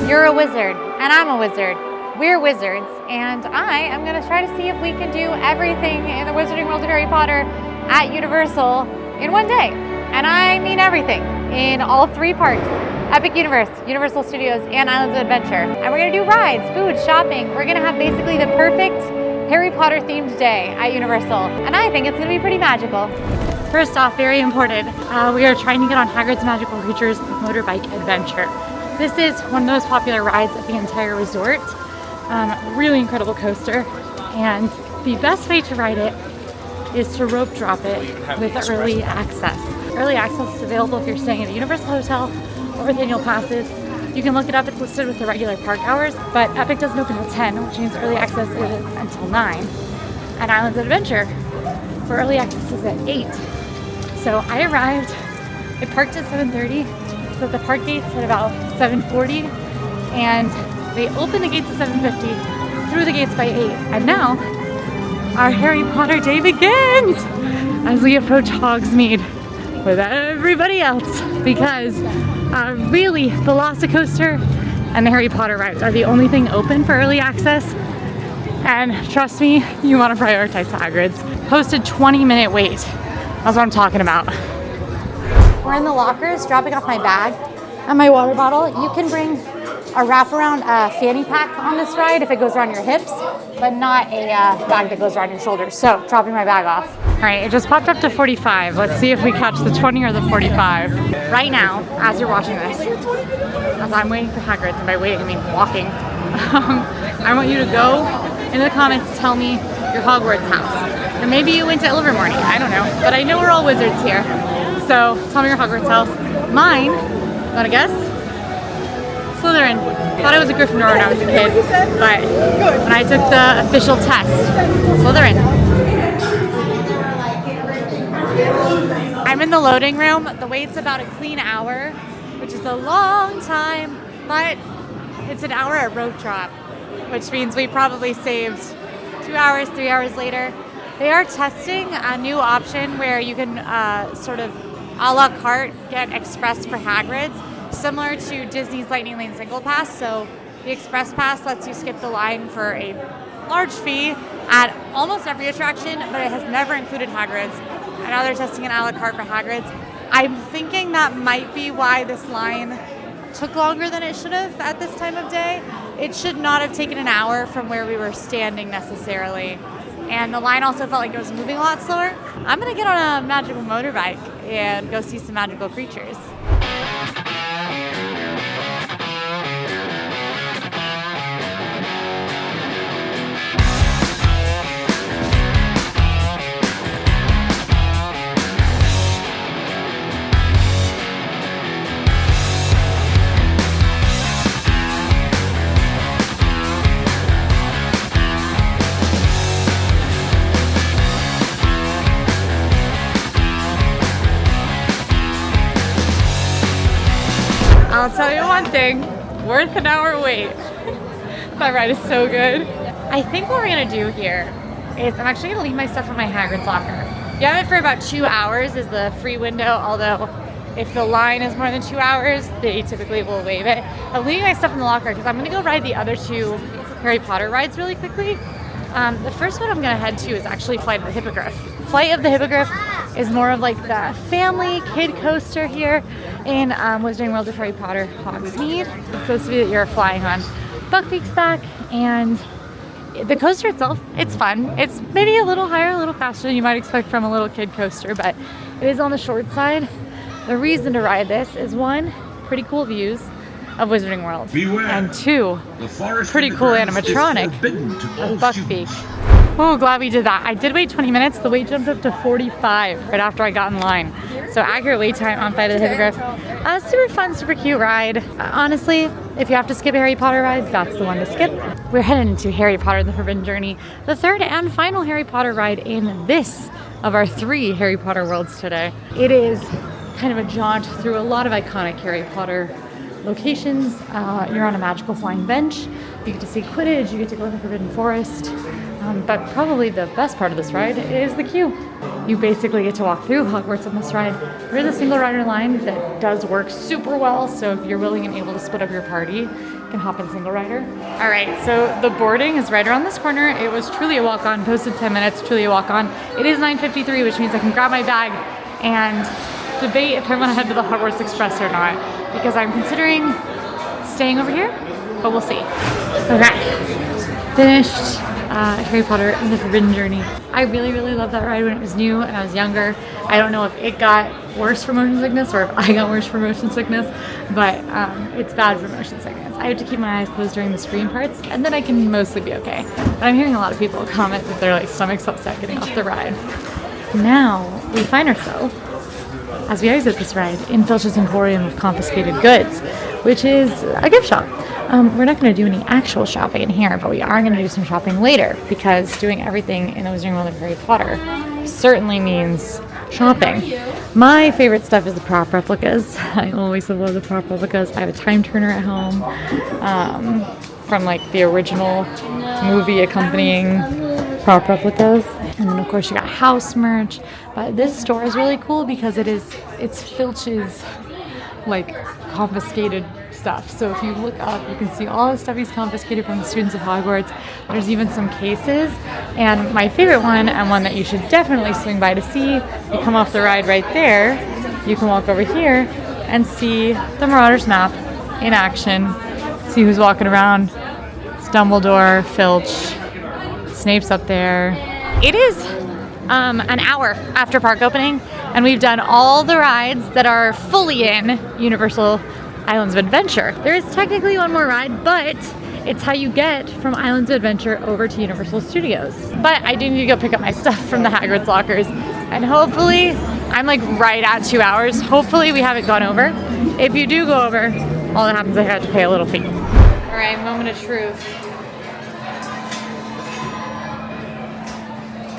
You're a wizard, and I'm a wizard. We're wizards, and I am going to try to see if we can do everything in the Wizarding World of Harry Potter at Universal in one day. And I mean everything in all three parks: Epic Universe, Universal Studios, and Islands of Adventure. And we're going to do rides, food, shopping. We're going to have basically the perfect Harry Potter themed day at Universal. And I think it's going to be pretty magical. First off, very important, we are trying to get on Hagrid's Magical Creatures Motorbike Adventure. This is one of the most popular rides at the entire resort. Really incredible coaster, and the best way to ride it is to rope drop it with early access. Early access is available if you're staying at a Universal Hotel or with annual passes. You can look it up, it's listed with the regular park hours, but Epic doesn't open until 10, which means early access is until 9. And Islands of Adventure, for early access is at 8. So I arrived, I parked at 7:30, so the park gates at about 7:40, and they open the gates at 7:50, through the gates by 8, and now our Harry Potter day begins as we approach Hogsmeade with everybody else, because really the Velocicoaster and the Harry Potter rides are the only thing open for early access, and trust me, you want to prioritize Hagrid's. Posted 20-minute wait. That's what I'm talking about. We're in the lockers dropping off my bag and my water bottle. You can bring a wraparound fanny pack on this ride if it goes around your hips, but not a bag that goes around your shoulders. So, dropping my bag off. All right, it just popped up to 45. Let's see if we catch the 20 or the 45. Right now, as you're watching this, as I'm waiting for Hagrid, and by waiting I mean walking, I want you to go in the comments, tell me your Hogwarts house. Or maybe you went to Ilvermorny, I don't know. But I know we're all wizards here. So, tell me your Hogwarts house. Mine, wanna guess? Slytherin. Thought I was a Gryffindor when I was a kid, but when I took the official test, Slytherin. I'm in the loading room. The wait's about a clean hour, which is a long time, but it's an hour at rope drop, which means we probably saved 2 hours, 3 hours later. They are testing a new option where you can sort of a la carte get express for Hagrid's, similar to Disney's Lightning Lane Single Pass. So the Express Pass lets you skip the line for a large fee at almost every attraction, but it has never included Hagrid's. And now they're testing an a la carte for Hagrid's. I'm thinking that might be why this line took longer than it should have at this time of day. It should not have taken an hour from where we were standing necessarily. And the line also felt like it was moving a lot slower. I'm gonna get on a magical motorbike and go see some magical creatures. I'll tell you one thing, worth an hour wait. That ride is so good. I think what we're gonna do here is I'm actually gonna leave my stuff in my Hagrid's locker. You have it for about 2 hours is the free window, although if the line is more than 2 hours, they typically will waive it. I'm leaving my stuff in the locker because I'm gonna go ride the other 2 Harry Potter rides really quickly. The first one I'm gonna head to is actually Flight of the Hippogriff. Flight of the Hippogriff is more of like the family kid coaster here in Wizarding World of Harry Potter Hogsmeade. It's supposed to be that you're flying on Buckbeak's back, and the coaster itself, it's fun. It's maybe a little higher, a little faster than you might expect from a little kid coaster, but it is on the short side. The reason to ride this is 1, pretty cool views of Wizarding World, Beware. and 2, pretty cool animatronic of Buckbeak. Oh, glad we did that. I did wait 20 minutes. The wait jumped up to 45 right after I got in line. So accurate wait time on Flight of the Hippogriff. Super fun, super cute ride. Honestly, if you have to skip a Harry Potter ride, that's the one to skip. We're heading into Harry Potter and the Forbidden Journey, the third and final Harry Potter ride in this of our 3 Harry Potter worlds today. It is kind of a jaunt through a lot of iconic Harry Potter locations. You're on a magical flying bench. You get to see Quidditch, you get to go to the Forbidden Forest. But probably the best part of this ride is the queue. You basically get to walk through Hogwarts on this ride. There is a single rider line that does work super well, so if you're willing and able to split up your party, you can can hop in single rider. All right, so the boarding is right around this corner. It was truly a walk-on, posted 10 minutes, truly a walk-on. It is 9:53, which means I can grab my bag and debate if I want to head to the Hogwarts Express or not, because I'm considering staying over here, but we'll see. Okay, finished Harry Potter and the Forbidden Journey. I really, really loved that ride when it was new and I was younger. I don't know if it got worse for motion sickness or if I got worse for motion sickness, but it's bad for motion sickness. I have to keep my eyes closed during the screen parts, and then I can mostly be okay. But I'm hearing a lot of people comment that their like stomach's upset getting off the ride. Now we find ourselves, as we exit this ride, in Filch's Emporium of Confiscated Goods, which is a gift shop. We're not going to do any actual shopping in here, but we are going to do some shopping later, because doing everything in the Wizarding World of Harry Potter certainly means shopping. My favorite stuff is the prop replicas. I always love the prop replicas. I have a time turner at home from like the original movie accompanying prop replicas. And then of course you got house merch. But this store is really cool because it's Filch's like confiscated stuff. So if you look up, you can see all the stuff he's confiscated from the students of Hogwarts. There's even some cases. And my favorite one, and one that you should definitely swing by to see, you come off the ride right there, you can walk over here and see the Marauders map in action. See who's walking around. It's Dumbledore, Filch, Snape's up there. It is an hour after park opening, and we've done all the rides that are fully in Universal Islands of Adventure. There is technically one more ride, but it's how you get from Islands of Adventure over to Universal Studios. But I do need to go pick up my stuff from the Hagrid's lockers, and hopefully, I'm like right at 2 hours. Hopefully we haven't gone over. If you do go over, all that happens is I have to pay a little fee. All right, moment of truth.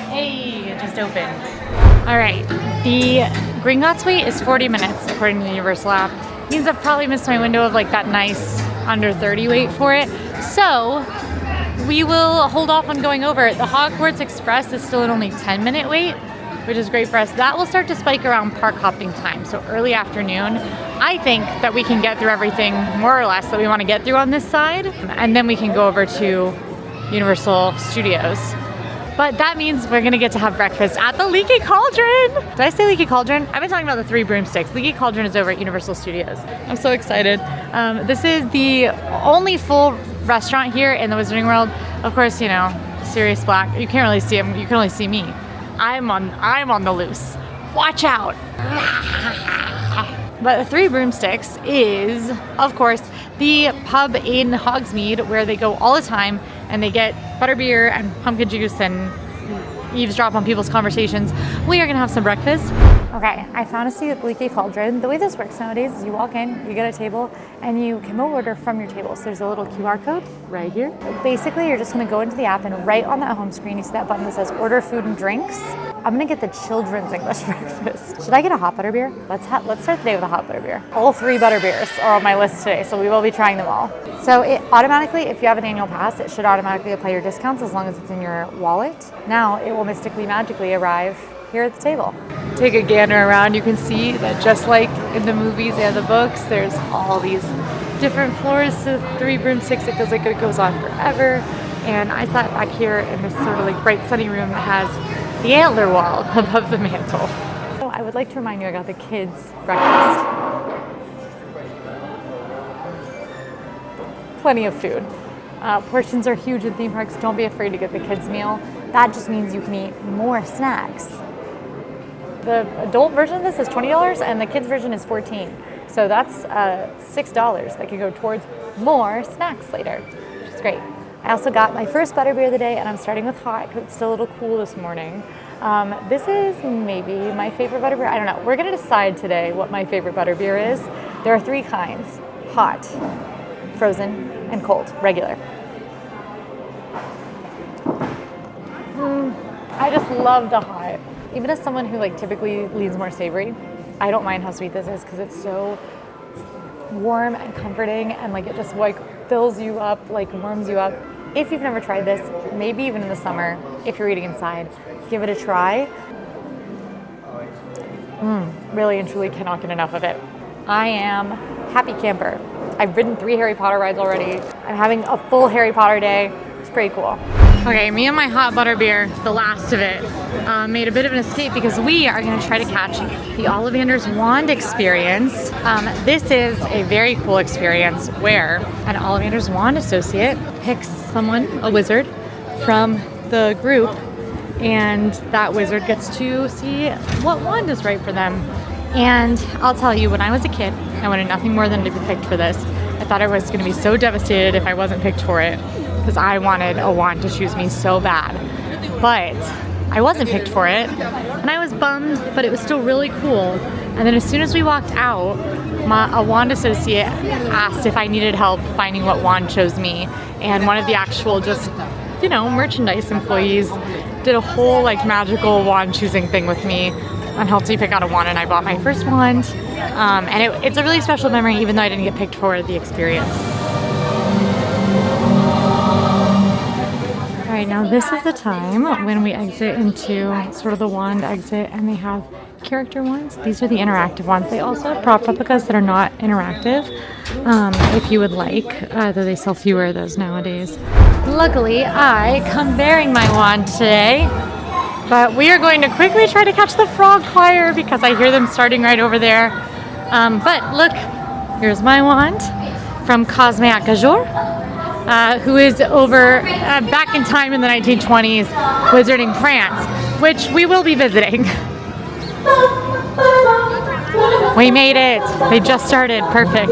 Hey, it just opened. All right, the Gringotts wait is 40 minutes according to the Universal app. Means I've probably missed my window of like that nice under 30 wait for it. So we will hold off on going over. The Hogwarts Express is still an only 10-minute wait, which is great for us. That will start to spike around park hopping time, so early afternoon. I think that we can get through everything more or less that we want to get through on this side, and then we can go over to Universal Studios. But that means we're gonna get to have breakfast at the Leaky Cauldron. Did I say Leaky Cauldron? I've been talking about the Three Broomsticks. Leaky Cauldron is over at Universal Studios. I'm so excited. This is the only full restaurant here in the Wizarding World. Of course, you know, Sirius Black. You can't really see him. You can only see me. I'm on the loose. Watch out. But the Three Broomsticks is, of course, the pub in Hogsmeade where they go all the time and they get butterbeer and pumpkin juice and eavesdrop on people's conversations. We are gonna have some breakfast. Okay, I found a seat at the Leaky Cauldron. The way this works nowadays is you walk in, you get a table, and you can order from your table. So there's a little QR code right here. Basically, you're just gonna go into the app, and right on that home screen, you see that button that says order food and drinks. I'm gonna get the children's English breakfast. Should I get a hot butterbeer? Let's start the day with a hot butterbeer. All 3 butterbeers are on my list today, so we will be trying them all. So it automatically, if you have an annual pass, it should automatically apply your discounts as long as it's in your wallet. Now it will mystically, magically arrive here at the table. Take a gander around, you can see that just like in the movies and the books, there's all these different floors to Three Broomsticks. It feels like it goes on forever. And I sat back here in this sort of like bright sunny room that has the antler wall above the mantle. So I would like to remind you I got the kids' breakfast. Plenty of food. Portions are huge in theme parks. Don't be afraid to get the kids' meal. That just means you can eat more snacks. The adult version of this is $20 and the kids version is $14. So that's $6 that can go towards more snacks later, which is great. I also got my first butterbeer of the day, and I'm starting with hot because it's still a little cool this morning. This is maybe my favorite butterbeer. I don't know. We're going to decide today what my favorite butterbeer is. There are 3 kinds: hot, frozen, and cold, regular. I just love the hot. Even as someone who like typically leans more savory, I don't mind how sweet this is because it's so warm and comforting, and like it just like fills you up, like warms you up. If you've never tried this, maybe even in the summer, if you're eating inside, give it a try. Really and truly cannot get enough of it. I am happy camper. I've ridden 3 Harry Potter rides already. I'm having a full Harry Potter day. It's pretty cool. Okay, me and my hot butterbeer, the last of it, made a bit of an escape because we are gonna try to catch the Ollivander's Wand experience. This is a very cool experience where an Ollivander's Wand associate picks someone, a wizard, from the group, and that wizard gets to see what wand is right for them. And I'll tell you, when I was a kid, I wanted nothing more than to be picked for this. I thought I was going to be so devastated if I wasn't picked for it, because I wanted a wand to choose me so bad. But I wasn't picked for it, and I was bummed, but it was still really cool. And then as soon as we walked out, a wand associate asked if I needed help finding what wand chose me, and one of the actual just, you know, merchandise employees did a whole like magical wand choosing thing with me and helped me pick out a wand, and I bought my first wand. And it's a really special memory, even though I didn't get picked for the experience. All right, now this is the time when we exit into sort of the wand exit, and they have character wands. These are the interactive ones. They also have prop replicas that are not interactive, if you would like, though they sell fewer of those nowadays. Luckily, I come bearing my wand today, but we are going to quickly try to catch the frog choir because I hear them starting right over there. But look, here's my wand from Cosméac Gajour, who is over back in time in the 1920s, wizarding France, which we will be visiting. We made it. They just started. Perfect.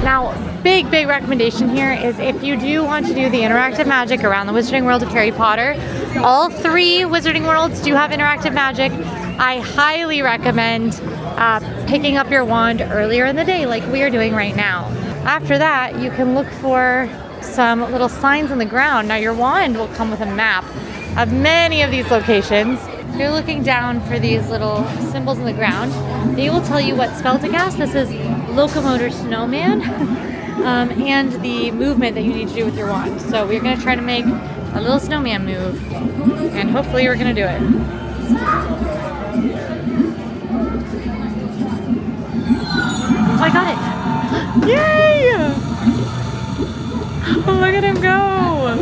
Now, big recommendation here is if you do want to do the interactive magic around the Wizarding World of Harry Potter, all 3 Wizarding Worlds do have interactive magic. I highly recommend picking up your wand earlier in the day like we are doing right now. After that, you can look for some little signs on the ground. Now your wand will come with a map of many of these locations. If you're looking down for these little symbols on the ground, they will tell you what spell to cast. This is Locomotor Snowman, and the movement that you need to do with your wand. So we're going to try to make a little snowman move, and hopefully we're going to do it. Oh, I got it! Yay! Oh, look at him go!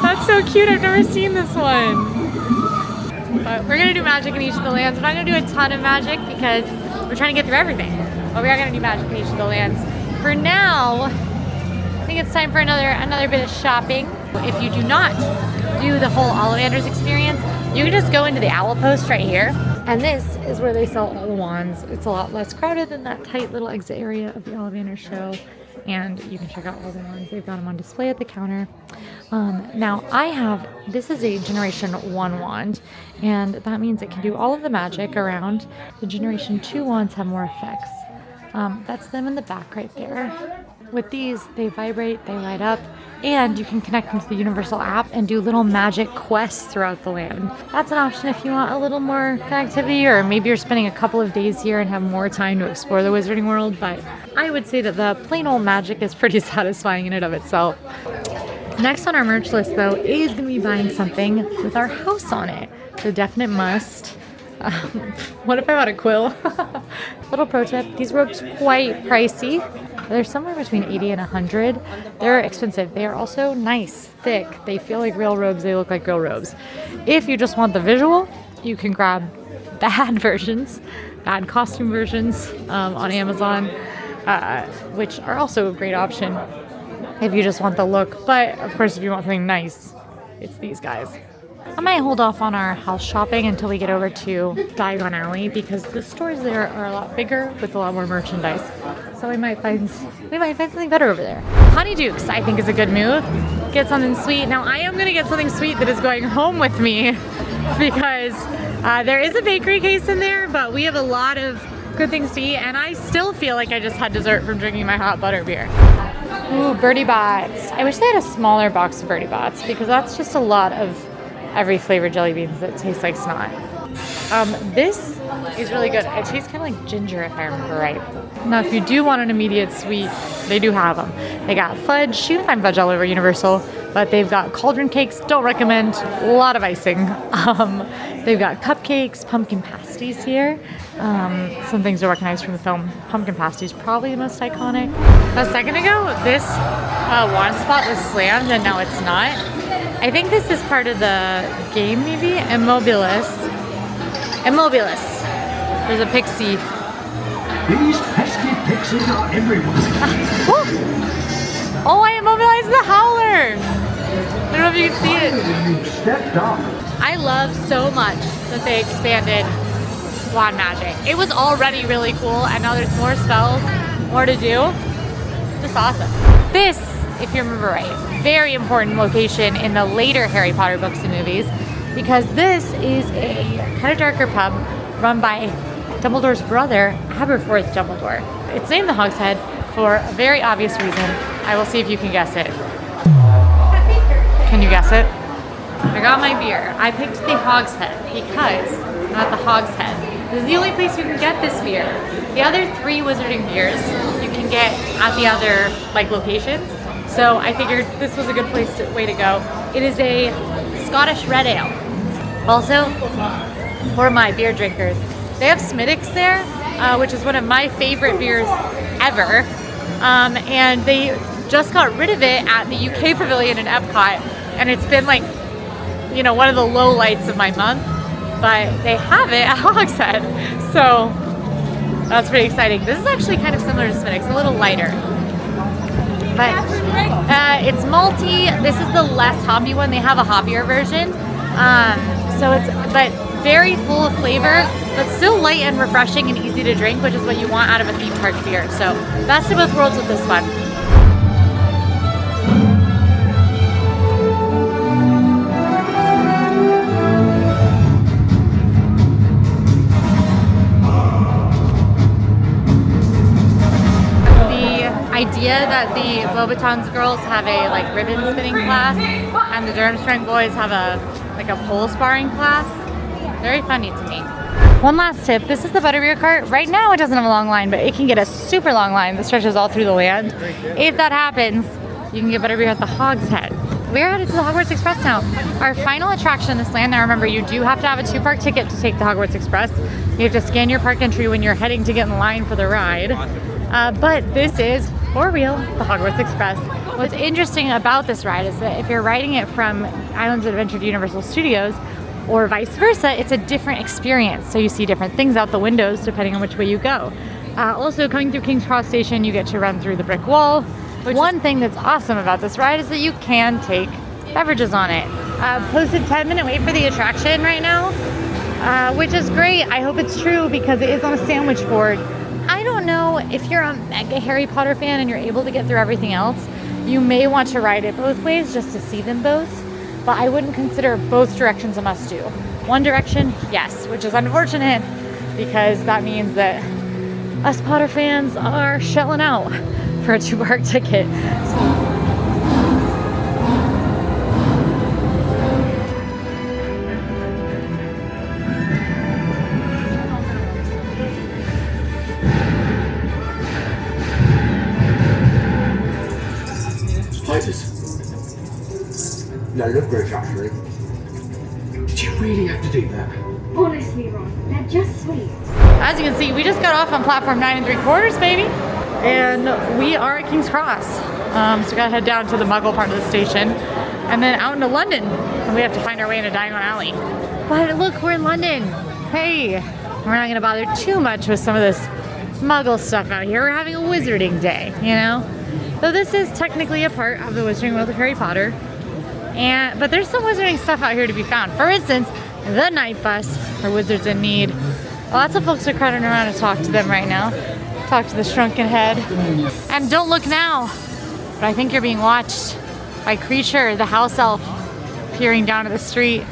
That's so cute, I've never seen this one. But we're gonna do magic in each of the lands. We're not gonna do a ton of magic because we're trying to get through everything. But we are gonna do magic in each of the lands. For now, I think it's time for another bit of shopping. If you do not do the whole Ollivander's experience, you can just go into the Owl Post right here. And this is where they sell all the wands. It's a lot less crowded than that tight little exit area of the Ollivander show. And you can check out all the wands. They've got them on display at the counter. Now this is a Generation 1 wand, and that means it can do all of the magic around. The Generation 2 wands have more effects. That's them in the back right there. With these, they vibrate, they light up, and you can connect them to the Universal app and do little magic quests throughout the land. That's an option if you want a little more connectivity, or maybe you're spending a couple of days here and have more time to explore the Wizarding World, but I would say that the plain old magic is pretty satisfying in and of itself. Next on our merch list, though, is going to be buying something with our house on it. It's a definite must. What if I bought a quill? Little pro tip, these robes are quite pricey. They're somewhere between 80 and 100. They're expensive. They are also nice, thick. They feel like real robes. They look like real robes. If you just want the visual, you can grab bad versions, bad costume versions on Amazon, which are also a great option if you just want the look. But of course, if you want something nice, it's these guys. I might hold off on our house shopping until we get over to Diagon Alley because the stores there are a lot bigger with a lot more merchandise. So we might find something better over there. Honeydukes, I think, is a good move. Get something sweet. Now I am gonna get something sweet that is going home with me because there is a bakery case in there, but we have a lot of good things to eat, and I still feel like I just had dessert from drinking my hot butterbeer. Ooh, Birdie Bots. I wish they had a smaller box of Birdie Bots because that's just a lot of every flavored jelly beans that taste like snot. This is really good. It tastes kind of like ginger if I remember right. Now, if you do want an immediate sweet, they do have them. They got fudge. You can find fudge all over Universal, but they've got cauldron cakes. Don't recommend. A lot of icing. They've got cupcakes, pumpkin pasties here. Some things to recognize from the film. Pumpkin pasties, probably the most iconic. A second ago, this wand spot was slammed, and now it's not. I think this is part of the game, maybe? Immobilis. There's a pixie. These pesky pixies are everywhere. Oh, I immobilized the howler! I don't know if you can see it. You stepped up. I love so much that they expanded wand magic. It was already really cool, and now there's more spells, more to do. Just awesome. This, if you remember right, very important location in the later Harry Potter books and movies, because this is a kind of darker pub run by Dumbledore's brother, Aberforth Dumbledore. It's named the Hogshead for a very obvious reason. I will see if you can guess it. Can you guess it? I got my beer. I picked the Hogshead because I'm at the Hogshead. This is the only place you can get this beer. The other 3 wizarding beers you can get at the other locations. So I figured this was a good way to go. It is a Scottish red ale. Also, for my beer drinkers, they have Smittix there, which is one of my favorite beers ever. And they just got rid of it at the UK Pavilion in Epcot. And it's been one of the low lights of my month. But they have it at Hogshead. So that's pretty exciting. This is actually kind of similar to Smittix, a little lighter. But it's malty. This is the less hoppy one. They have a hoppier version. But very full of flavor, but still light and refreshing and easy to drink, which is what you want out of a theme park beer. So best of both worlds with this one. Idea that the Beauxbatons girls have a ribbon spinning class and the Durmstrang boys have a pole sparring class. Very funny to me. One last tip, this is the Butterbeer cart. Right now it doesn't have a long line, but it can get a super long line that stretches all through the land. If that happens, you can get Butterbeer at the Hogshead. We're headed to the Hogwarts Express now. Our final attraction in this land, now remember, you do have to have a 2-park ticket to take the Hogwarts Express. You have to scan your park entry when you're heading to get in line for the ride. But this is, for real, the Hogwarts Express. What's interesting about this ride is that if you're riding it from Islands of Adventure to Universal Studios, or vice versa, it's a different experience. So you see different things out the windows depending on which way you go. Also, coming through King's Cross Station, you get to run through the brick wall. One thing that's awesome about this ride is that you can take beverages on it. Posted 10-minute wait for the attraction right now, which is great. I hope it's true because it is on a sandwich board. I don't know if you're a mega Harry Potter fan and you're able to get through everything else, you may want to ride it both ways just to see them both, but I wouldn't consider both directions a must-do. One direction, yes, which is unfortunate because that means that us Potter fans are shelling out for a 2-park ticket. Now look, Rich, actually. Did you really have to do that? Honestly, Ron, they're just sweet. As you can see, we just got off on platform 9 3/4, baby. And we are at King's Cross. So we gotta head down to the Muggle part of the station and then out into London. And we have to find our way into Diagon Alley. But look, we're in London. Hey, we're not gonna bother too much with some of this Muggle stuff out here. We're having a wizarding day, you know? So this is technically a part of the Wizarding World of Harry Potter. But there's some wizarding stuff out here to be found. For instance, the night bus for wizards in need. Lots of folks are crowding around to talk to them right now. Talk to the shrunken head. And don't look now, but I think you're being watched by Creature, the house elf, peering down to the street.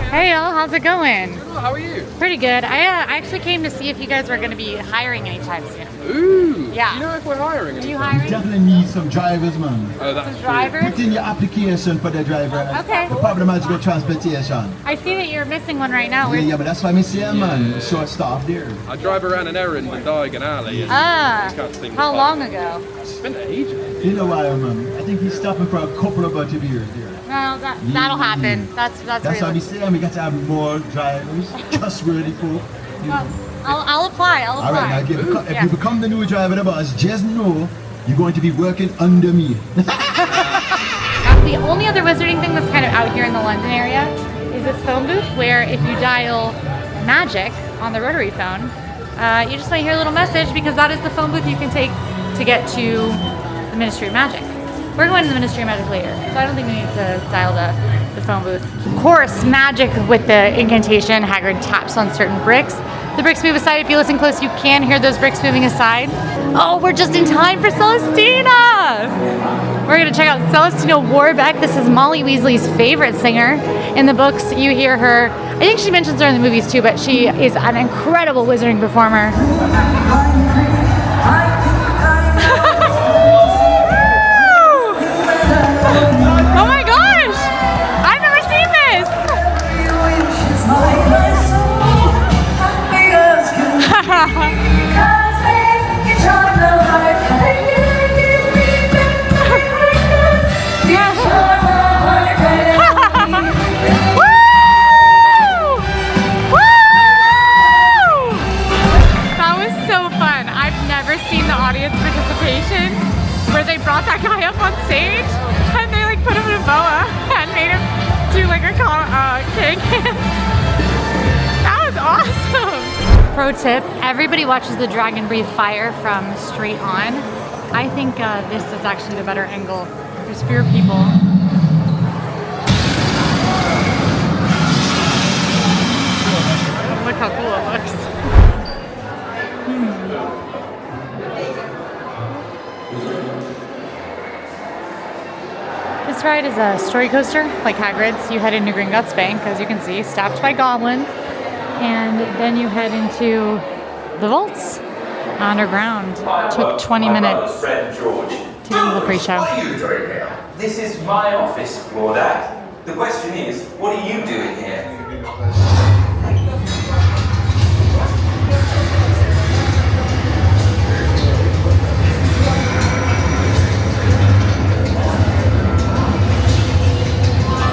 Hey y'all, how's it going? Oh, how are you? Pretty good. I actually came to see if you guys were going to be hiring anytime soon. Ooh. Yeah. Do you know if we're hiring? Are you hiring? Definitely need some drivers, man. Oh, that's Some true. drivers? Put in your application for the driver. Okay. The public management transportation. I see that you're missing one right now. Yeah, Where's- yeah, but that's why I'm saying, man. Short staff there. I drive around an errand in Diagon Alley. And Ah, just can't seem to how find long it. ago? It's been ages. You know why, man? I think he's stopping for a couple of Butterbeers there. Well, that'll happen. That's That's what I'm really. saying. We got to have more drivers, trustworthy folk. You know. I'll apply. I'll apply. All right, now if Yeah. you become the new driver of the bus, just know you're going to be working under me. The only other wizarding thing that's kind of out here in the London area is this phone booth where if you dial magic on the rotary phone, you just might hear a little message because that is the phone booth you can take to get to the Ministry of Magic. We're going to the Ministry of Magic later, so I don't think we need to dial the phone booth. Of course, magic with the incantation, Hagrid taps on certain bricks. The bricks move aside. If you listen close, you can hear those bricks moving aside. Oh, we're just in time for Celestina! We're gonna check out Celestina Warbeck. This is Molly Weasley's favorite singer. In the books, you hear her, I think she mentions her in the movies too, but she is an incredible wizarding performer. Oh my gosh! I've never seen this! That was so fun. I've never seen the audience participation where they brought that guy up on stage and they like put him in a boa and made him do like a king. That was awesome. Pro tip, everybody watches the dragon breathe fire from straight on. I think this is actually the better angle. There's fewer people. Look how cool it looks. This ride is a story coaster, like Hagrid's. You head into Gringotts Bank, as you can see, staffed by goblins. And then you head into the vaults underground. Took 20 minutes Fred George. to do the pre-show. What are you doing here? This is my office, Lord Ad. The question is, what are you doing here?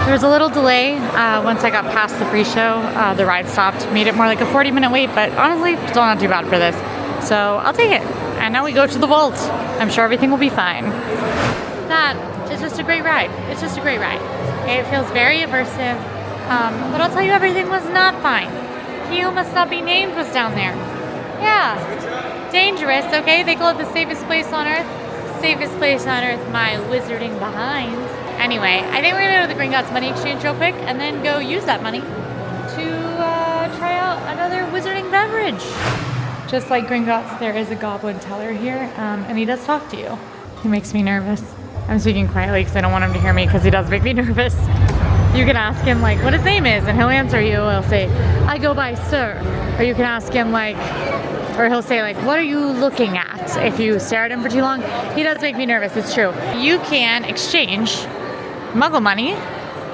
There was a little delay once I got past the pre-show. The ride stopped, made it more like a 40-minute wait, but honestly, still not too bad for this. So I'll take it. And now we go to the vault. I'm sure everything will be fine. That is just a great ride. It's just a great ride. It feels very immersive. But I'll tell you, everything was not fine. He who must not be named was down there. Yeah. Dangerous, okay? They call it the safest place on Earth. Safest place on Earth, my wizarding behind. Anyway, I think we're gonna go to the Gringotts Money Exchange real quick and then go use that money to try out another wizarding beverage. Just like Gringotts, there is a goblin teller here, and he does talk to you. He makes me nervous. I'm speaking quietly because I don't want him to hear me because he does make me nervous. You can ask him like what his name is and he'll answer you. He'll say, I go by Sir. Or you can ask him like, or he'll say like, what are you looking at? If you stare at him for too long. He does make me nervous, it's true. You can exchange Muggle money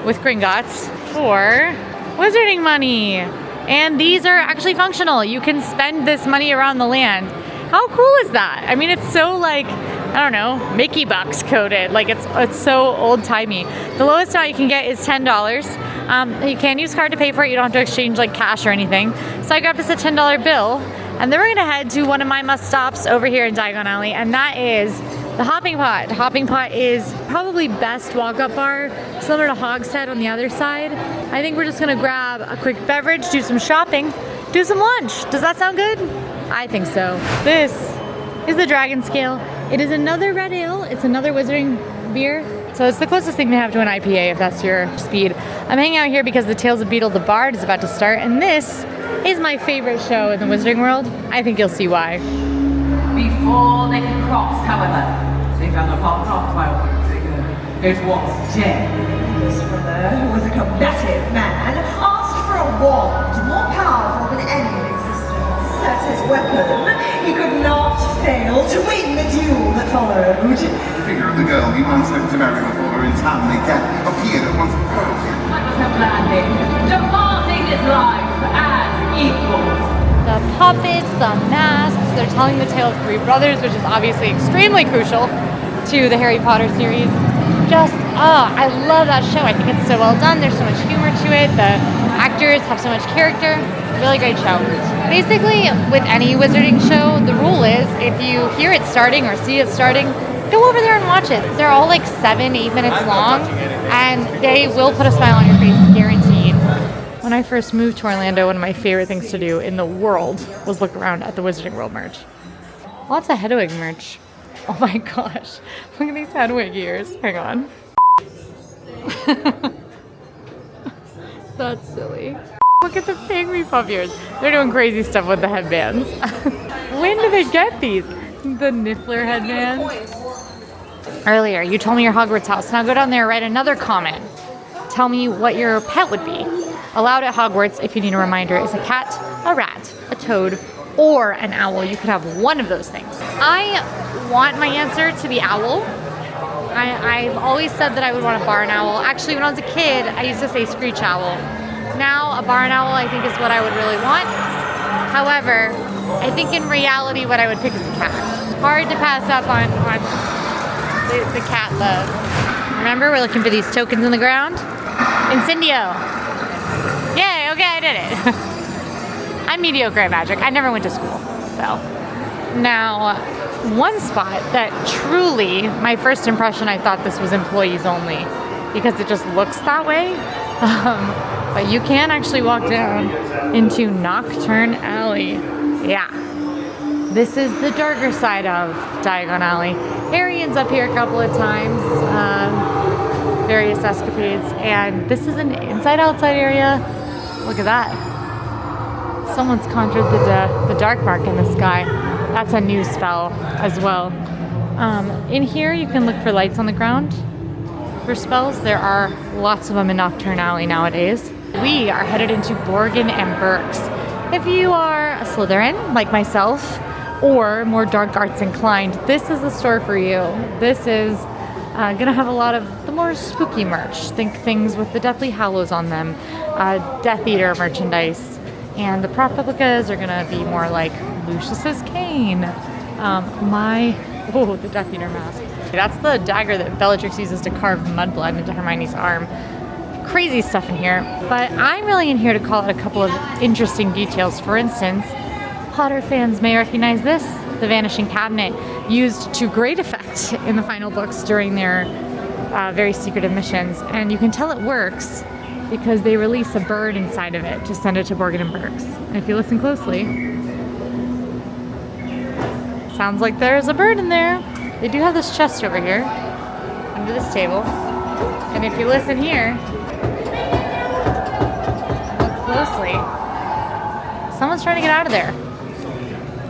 with Gringotts for wizarding money. And these are actually functional. You can spend this money around the land. How cool is that? I mean, it's so like, I don't know, Mickey bucks coded. Like it's so old-timey. The lowest amount you can get is $10. You can use card to pay for it. You don't have to exchange like cash or anything. So I grabbed us a $10 bill. And then we're gonna head to one of my must stops over here in Diagon Alley, and that is the Hopping Pot. Hopping Pot is probably best walk-up bar, similar to Hogsmeade on the other side. I think we're just gonna grab a quick beverage, do some shopping, do some lunch. Does that sound good? I think so. This is the Dragon Scale. It is another red ale. It's another wizarding beer. So it's the closest thing we have to an IPA if that's your speed. I'm hanging out here because the Tales of Beedle the Bard is about to start, and this is my favorite show in the wizarding world. I think you'll see why. Before they can cross, however, they found a path by one figure. It was James, who was a combative man, asked for a wand more powerful than any in existence. As his weapon, he could not fail to win the duel that followed. The figure of the girl we once hoped to marry before her untimely death appeared at once. I must have landed, departing this life as equals. The puppets, the masks, they're telling the tale of three brothers, which is obviously extremely crucial to the Harry Potter series. I love that show. I think it's so well done. There's so much humor to it. The actors have so much character. Really great show. Basically, with any wizarding show, the rule is if you hear it starting or see it starting, go over there and watch it. They're all like 7-8 minutes long, and they will put a smile on your face, guaranteed. When I first moved to Orlando, one of my favorite things to do in the world was look around at the Wizarding World merch. Lots of Hedwig merch. Oh my gosh. Look at these Hedwig ears. Hang on. That's silly. Look at the pygmy puff ears. They're doing crazy stuff with the headbands. When do they get these? The Niffler headbands. Earlier, you told me your Hogwarts house. Now go down there and write another comment. Tell me what your pet would be. Allowed at Hogwarts, if you need a reminder, is a cat, a rat, a toad, or an owl. You could have one of those things. I want my answer to be owl. I've always said that I would want a barn owl. Actually, when I was a kid, I used to say screech owl. Now, a barn owl, I think, is what I would really want. However, I think in reality, what I would pick is a cat. Hard to pass up on the cat love. Remember, we're looking for these tokens in the ground? Incendio. Yay, okay, I did it. I'm mediocre at magic. I never went to school, so. Now, one spot that truly, my first impression, I thought this was employees only because it just looks that way. But you can actually walk down into Nocturn Alley. Yeah. This is the darker side of Diagon Alley. Harry ends up here a couple of times, various escapades, and this is an inside-outside area. Look at that. Someone's conjured the dark mark in the sky. That's a new spell as well. In here, you can look for lights on the ground for spells. There are lots of them in Nocturne Alley nowadays. We are headed into Borgin and Burke's. If you are a Slytherin, like myself, or more dark arts inclined, this is the store for you. This is gonna have a lot of the more spooky merch. Think things with the Deathly Hallows on them, Death Eater merchandise, and the prop replicas are gonna be more like Lucius's cane. The Death Eater mask. That's the dagger that Bellatrix uses to carve mudblood into Hermione's arm. Crazy stuff in here, but I'm really in here to call out a couple of interesting details. For instance, Potter fans may recognize this, the vanishing cabinet, used to great effect in the final books during their very secretive missions. And you can tell it works because they release a bird inside of it to send it to Borgin and Burke's. And if you listen closely, sounds like there's a bird in there. They do have this chest over here, under this table. And if you listen here, look closely, someone's trying to get out of there.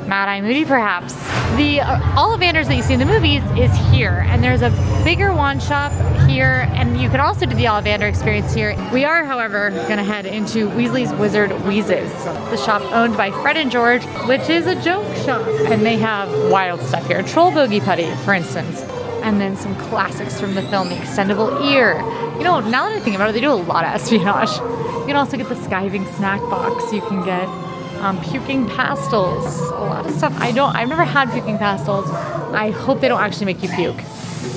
Mad-Eye Moody, perhaps. The Ollivanders that you see in the movies is here, and there's a bigger wand shop here, and you can also do the Ollivander experience here. We are, however, going to head into Weasley's Wizard Wheezes, the shop owned by Fred and George, which is a joke shop, and they have wild stuff here. Troll Bogey Putty, for instance, and then some classics from the film, the Extendable Ear. You know, now that I think about it, they do a lot of espionage. You can also get the Skiving snack box. You can get puking pastels, a lot of stuff. I've never had puking pastels. I hope they don't actually make you puke.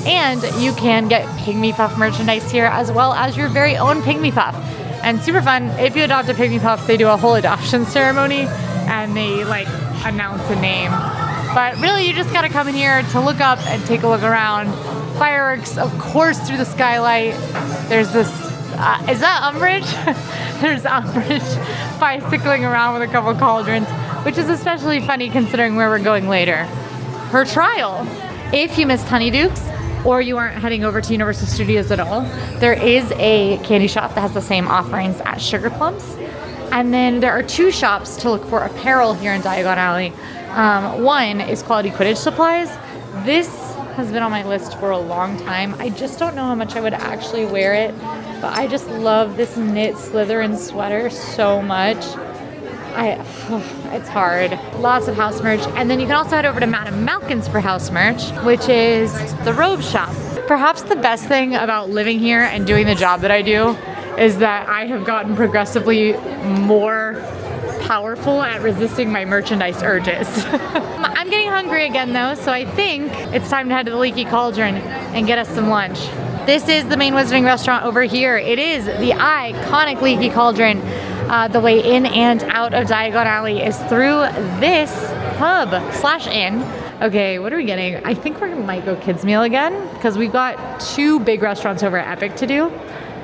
And you can get Pygmy Puff merchandise here, as well as your very own Pygmy Puff. And super fun, if you adopt a Pygmy Puff, they do a whole adoption ceremony, and they announce a name. But really, you just gotta come in here to look up and take a look around. Fireworks, of course, through the skylight. There's this, is that Umbridge? There's Umbridge bicycling around with a couple cauldrons, which is especially funny considering where we're going later. Her trial. If you missed Honeydukes, or you aren't heading over to Universal Studios at all, there is a candy shop that has the same offerings as Sugar Plums. And then there are two shops to look for apparel here in Diagon Alley. One is Quality Quidditch Supplies. This has been on my list for a long time. I just don't know how much I would actually wear it, but I just love this knit Slytherin sweater so much. It's hard. Lots of house merch. And then you can also head over to Madame Malkin's for house merch, which is the robe shop. Perhaps the best thing about living here and doing the job that I do is that I have gotten progressively more powerful at resisting my merchandise urges. I'm getting hungry again though, so I think it's time to head to the Leaky Cauldron and get us some lunch. This is the main Wizarding restaurant over here. It is the iconic Leaky Cauldron. The way in and out of Diagon Alley is through this pub/inn. Okay, what are we getting? I think we might go kids meal again because we've got 2 big restaurants over at Epic to do.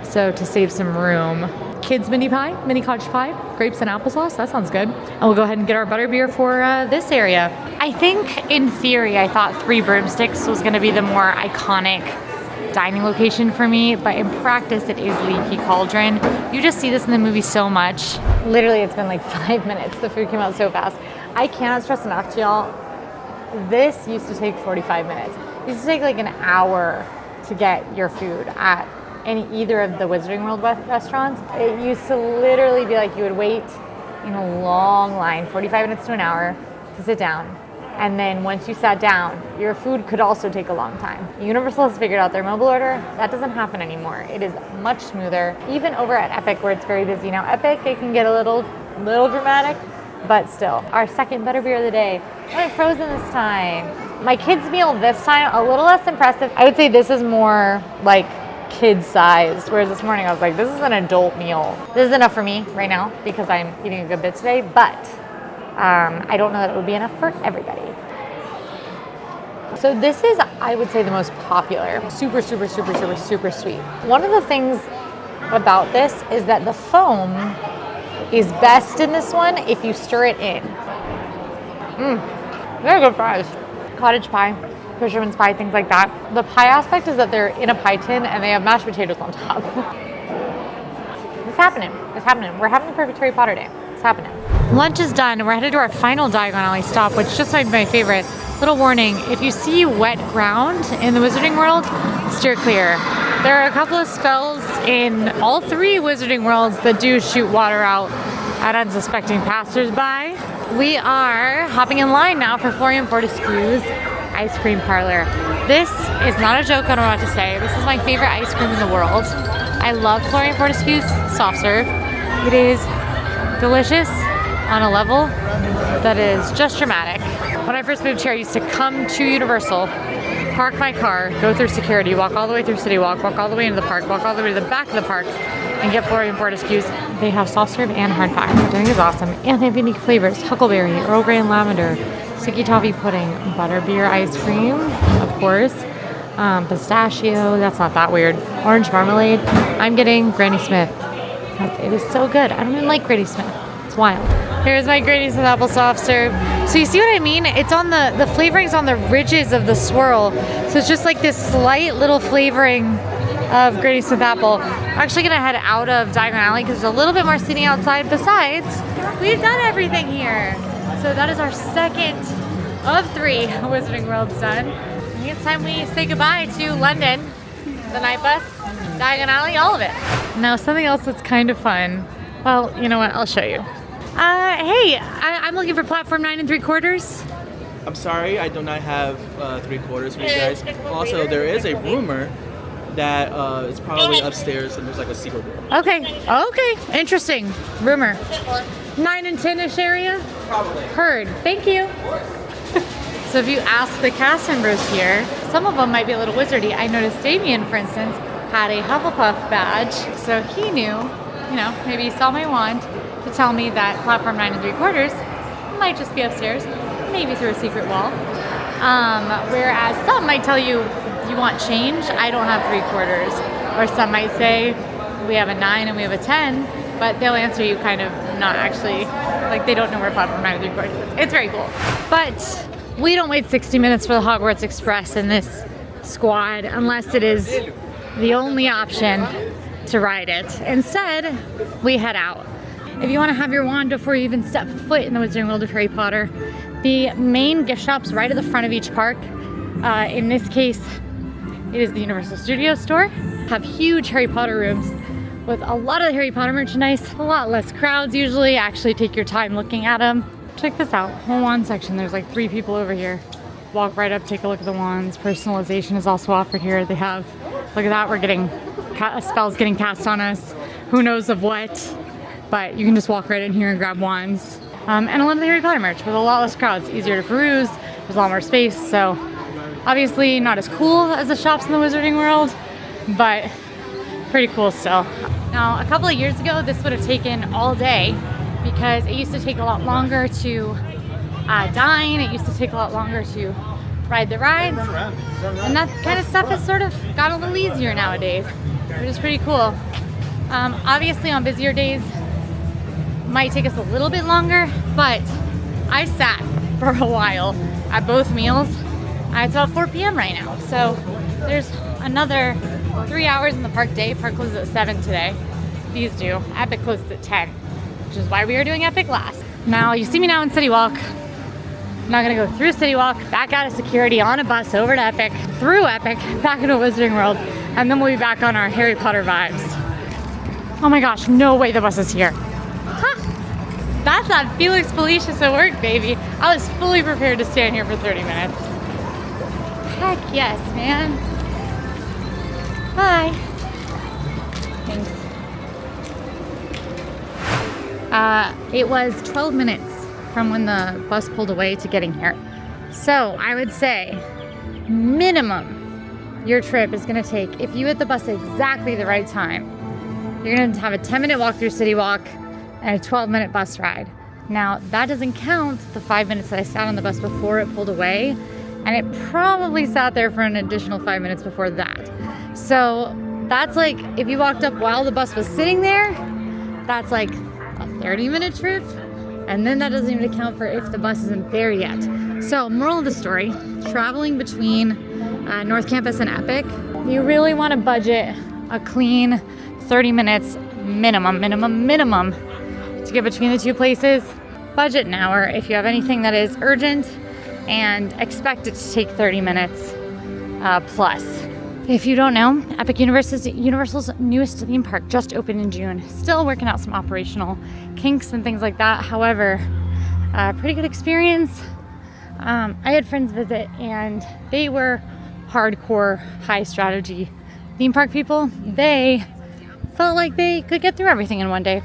So to save some room, kids mini cottage pie, grapes and applesauce, that sounds good. And we'll go ahead and get our Butterbeer for this area. I think in theory, I thought 3 Broomsticks was gonna be the more iconic dining location for me, but in practice it is Leaky Cauldron. You just see this in the movie so much. Literally, it's been like 5 minutes. The food came out so fast. I cannot stress enough to y'all, this used to take 45 minutes. It used to take like an hour to get your food at either of the Wizarding World restaurants. It used to literally be like you would wait in a long line, 45 minutes to an hour to sit down. And then once you sat down, your food could also take a long time. Universal has figured out their mobile order. That doesn't happen anymore. It is much smoother. Even over at Epic where it's very busy now. Epic, it can get a little dramatic, but still. Our second Butterbeer of the day. I went frozen this time. My kids' meal this time, a little less impressive. I would say this is more like kid-sized, whereas this morning I was like, this is an adult meal. This is enough for me right now because I'm eating a good bit today, but I don't know that it would be enough for everybody. So this is, I would say, the most popular. Super, super, super, super, super sweet. One of the things about this is that the foam is best in this one if you stir it in. Very good fries. Cottage pie, fisherman's pie, things like that. The pie aspect is that they're in a pie tin and they have mashed potatoes on top. It's happening. It's happening. We're having the perfect Harry Potter day. It's happening. Lunch is done. We're headed to our final Diagon Alley stop, which just might be my favorite. Little warning, if you see wet ground in the Wizarding World, steer clear. There are a couple of spells in all 3 Wizarding Worlds that do shoot water out at unsuspecting passersby. We are hopping in line now for Florian Fortescue's ice cream parlor. This is not a joke what I'm about to say. This is my favorite ice cream in the world. I love Florian Fortescue's soft serve. It is delicious on a level that is just dramatic. When I first moved here, I used to come to Universal, park my car, go through security, walk all the way through City Walk, walk all the way into the park, walk all the way to the back of the park, and get Florian Fortescue's. They have soft serve and hard pack, which I think is awesome. And they have unique flavors: huckleberry, Earl Grey and lavender, sticky toffee pudding, butterbeer ice cream, of course, pistachio, that's not that weird, orange marmalade. I'm getting Granny Smith. It is so good. I don't even like Granny Smith. It's wild. Here's my Granny Smith apple soft serve. So you see what I mean? It's on the flavorings on the ridges of the swirl. So it's just like this slight little flavoring of Granny Smith apple. I'm actually gonna head out of Diagon Alley because there's a little bit more seating outside. Besides, we've done everything here. So that is our second of 3 Wizarding Worlds done. I think it's time we say goodbye to London, the night bus, Diagon Alley, all of it. Now something else that's kind of fun. Well, you know what? I'll show you. Hey, I'm looking for platform 9 3/4. I'm sorry, I do not have 3/4 for you guys. Also, there is a rumor that it's probably upstairs and there's like a secret door. Okay, interesting. Rumor. 9 and 10-ish area? Probably. Heard. Thank you. So if you ask the cast members here, some of them might be a little wizardy. I noticed Damien, for instance, had a Hufflepuff badge, so he knew, maybe he saw my wand to tell me that platform 9 3/4 might just be upstairs, maybe through a secret wall. Whereas some might tell you want change, I don't have 3/4. Or some might say we have a 9 and we have a 10, but they'll answer you kind of not actually, like they don't know where platform 9 3/4 is. It's very cool. But we don't wait 60 minutes for the Hogwarts Express in this squad unless it is the only option to ride it. Instead, we head out. If you want to have your wand before you even step foot in the Wizarding World of Harry Potter, the main gift shop's right at the front of each park. In this case, it is the Universal Studios store. Have huge Harry Potter rooms with a lot of Harry Potter merchandise, a lot less crowds usually. Actually take your time looking at them. Check this out, whole wand section. There's like 3 people over here. Walk right up, take a look at the wands. Personalization is also offered here. They have, look at that, we're getting spells getting cast on us. Who knows of what, but you can just walk right in here and grab wands. And a lot of the Harry Potter merch with a lot less crowds, easier to peruse. There's a lot more space, so obviously not as cool as the shops in the Wizarding World, but pretty cool still. Now, a couple of years ago, this would have taken all day because it used to take a lot longer to dine. It used to take a lot longer to ride the rides. And that kind of stuff has sort of got a little easier nowadays, which is pretty cool. Obviously on busier days, might take us a little bit longer, but I sat for a while at both meals. It's about 4 p.m. right now, so there's another 3 hours in the park day. Park closes at 7 today. These do. Epic closes at 10, which is why we are doing Epic last. Now, you see me now in City Walk. I'm not gonna go through City Walk, back out of security, on a bus, over to Epic, through Epic, back into Wizarding World, and then we'll be back on our Harry Potter vibes. Oh my gosh, no way the bus is here. Huh. That's that Felix Felicis at work, baby. I was fully prepared to stand here for 30 minutes. Heck yes, man. Bye. Thanks. It was 12 minutes from when the bus pulled away to getting here. So I would say minimum your trip is gonna take, if you hit the bus exactly the right time, you're gonna have a 10-minute walk through City Walk and a 12-minute bus ride. Now, that doesn't count the 5 minutes that I sat on the bus before it pulled away, and it probably sat there for an additional 5 minutes before that. So that's like, if you walked up while the bus was sitting there, that's like a 30-minute trip, and then that doesn't even account for if the bus isn't there yet. So, moral of the story, traveling between North Campus and Epic, you really want to budget a clean 30 minutes minimum to get between the two places. Budget an hour if you have anything that is urgent, and expect it to take 30 minutes plus. If you don't know, Epic Universal's newest theme park just opened in June. Still working out some operational kinks and things like that. However, pretty good experience. I had friends visit and they were hardcore, high strategy theme park people. They felt like they could get through everything in one day.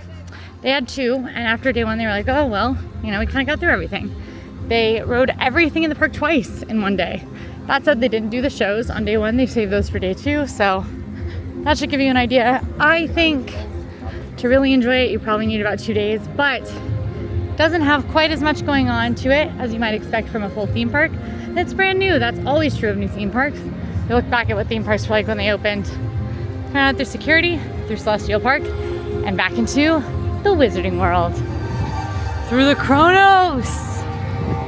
They had 2, and after day 1 they were like, oh well, we kind of got through everything. They rode everything in the park twice in one day. That said, they didn't do the shows on day 1. They saved those for day 2, so that should give you an idea. I think to really enjoy it, you probably need about 2 days, but doesn't have quite as much going on to it as you might expect from a full theme park. That's brand new. That's always true of new theme parks. You look back at what theme parks were like when they opened. Turn out through security, through Celestial Park, and back into the Wizarding World. Through the Chronos!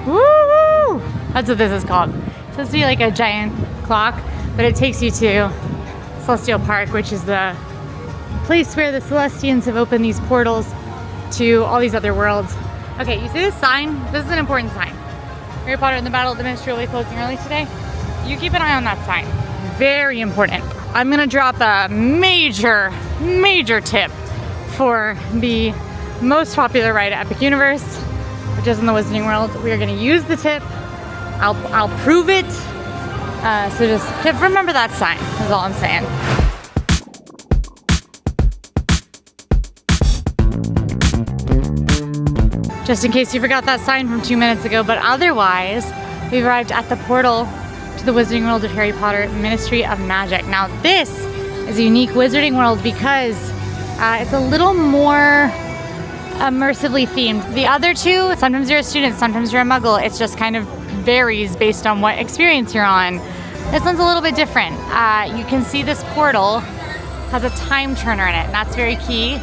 Woo! That's what this is called. It's supposed to be like a giant clock, but it takes you to Celestial Park, which is the place where the Celestians have opened these portals to all these other worlds. Okay, you see this sign? This is an important sign. Harry Potter and the Battle of the Ministry will be closing early today. You keep an eye on that sign. Very important. I'm gonna drop a major tip for the most popular ride at Epic Universe, which is in the Wizarding World. We are gonna use the tip. I'll prove it. So just remember that sign, is all I'm saying. Just in case you forgot that sign from 2 minutes ago, but otherwise, we've arrived at the portal to the Wizarding World of Harry Potter Ministry of Magic. Now this is a unique Wizarding World because it's a little more immersively themed. The other two, sometimes you're a student, sometimes you're a muggle. It's just kind of varies based on what experience you're on. This one's a little bit different. You can see this portal has a time turner in it, and that's very key.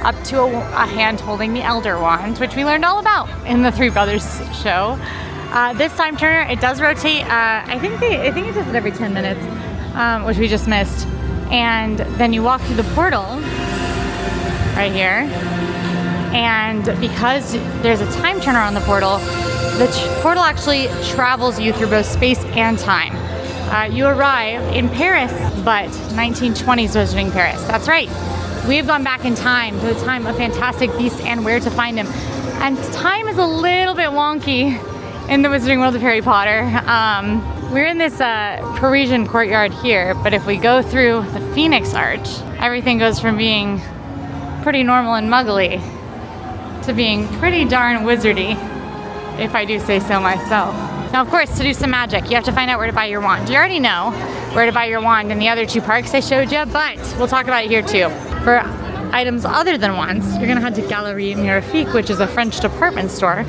Up to a hand holding the Elder Wand, which we learned all about in the Three Brothers show. This time turner, it does rotate. I think it does it every 10 minutes, which we just missed. And then you walk through the portal right here. And because there's a time turner on the portal, the portal actually travels you through both space and time. You arrive in Paris, but 1920s Wizarding Paris. That's right. We have gone back in time to the time of Fantastic Beasts and Where to Find Him. And time is a little bit wonky in the Wizarding World of Harry Potter. We're in this Parisian courtyard here, but if we go through the Phoenix Arch, everything goes from being pretty normal and muggly to being pretty darn wizardy, if I do say so myself. Now, of course, to do some magic, you have to find out where to buy your wand. You already know where to buy your wand in the other 2 parks I showed you, but we'll talk about it here too. For items other than wands, you're gonna head to Galerie Mirifique, which is a French department store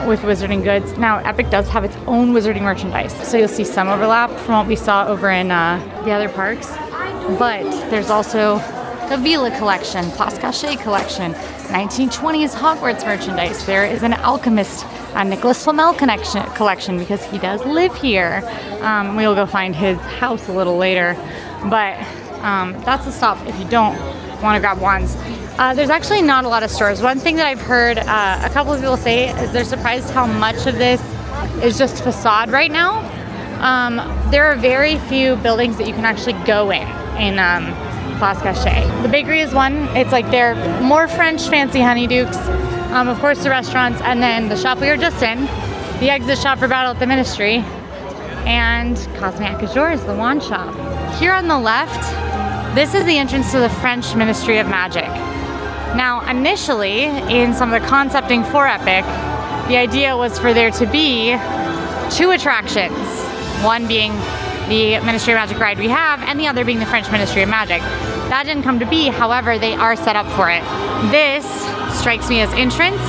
with wizarding goods. Now, Epic does have its own wizarding merchandise, so you'll see some overlap from what we saw over in the other parks, but there's also the Vila collection, Place Cachée collection, 1920s Hogwarts merchandise. There is an alchemist, Nicholas Flamel collection, because he does live here. We'll go find his house a little later, but that's a stop if you don't want to grab wands. There's actually not a lot of stores. One thing that I've heard a couple of people say is they're surprised how much of this is just facade right now. There are very few buildings that you can actually go in Place Cachée. The bakery is one. It's like they're more French fancy honeydukes. Of course the restaurants, and then the shop we were just in, the exit shop for Battle at the Ministry, and Cosmic Azure, the wand shop. Here on the left, this is the entrance to the French Ministry of Magic. Now, initially, in some of the concepting for Epic, the idea was for there to be 2 attractions. One being the Ministry of Magic ride we have, and the other being the French Ministry of Magic. That didn't come to be, however, they are set up for it. This strikes me as entrance.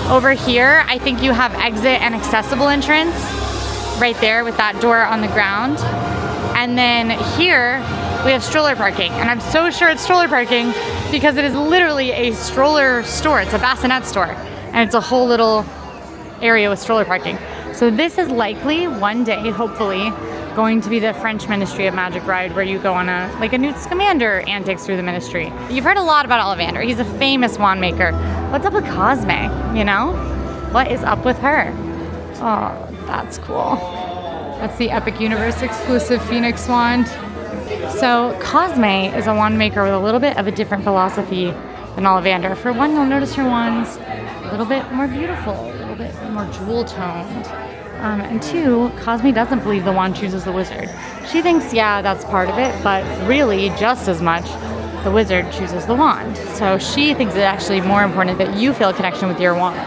Over here, I think you have exit and accessible entrance right there with that door on the ground. And then here, we have stroller parking. And I'm so sure it's stroller parking because it is literally a stroller store. It's a bassinet store. And it's a whole little area with stroller parking. So this is likely one day, hopefully, going to be the French Ministry of Magic ride where you go on a Newt Scamander antics through the ministry. You've heard a lot about Ollivander. He's a famous wand maker. What's up with Cosme, you know? What is up with her? Oh, that's cool. That's the Epic Universe exclusive Phoenix wand. So Cosme is a wand maker with a little bit of a different philosophy than Ollivander. For one, you'll notice her wand's a little bit more beautiful, a little bit more jewel toned. And 2, Cosme doesn't believe the wand chooses the wizard. She thinks, yeah, that's part of it, but really, just as much, the wizard chooses the wand. So she thinks it's actually more important that you feel a connection with your wand.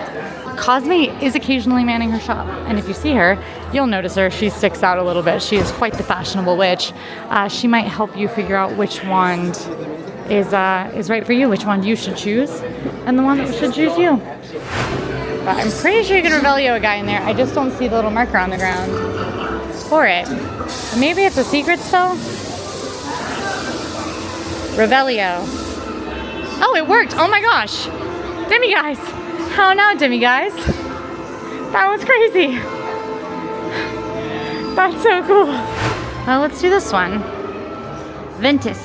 Cosme is occasionally manning her shop, and if you see her, you'll notice her. She sticks out a little bit. She is quite the fashionable witch. She might help you figure out which wand is right for you, which wand you should choose, and the one that should choose you. But I'm pretty sure you can Revelio a guy in there. I just don't see the little marker on the ground for it. Maybe it's a secret spell? Revelio. Oh, it worked! Oh my gosh! Demiguise! How now, Demiguise? That was crazy! That's so cool! Well, let's do this one. Ventus.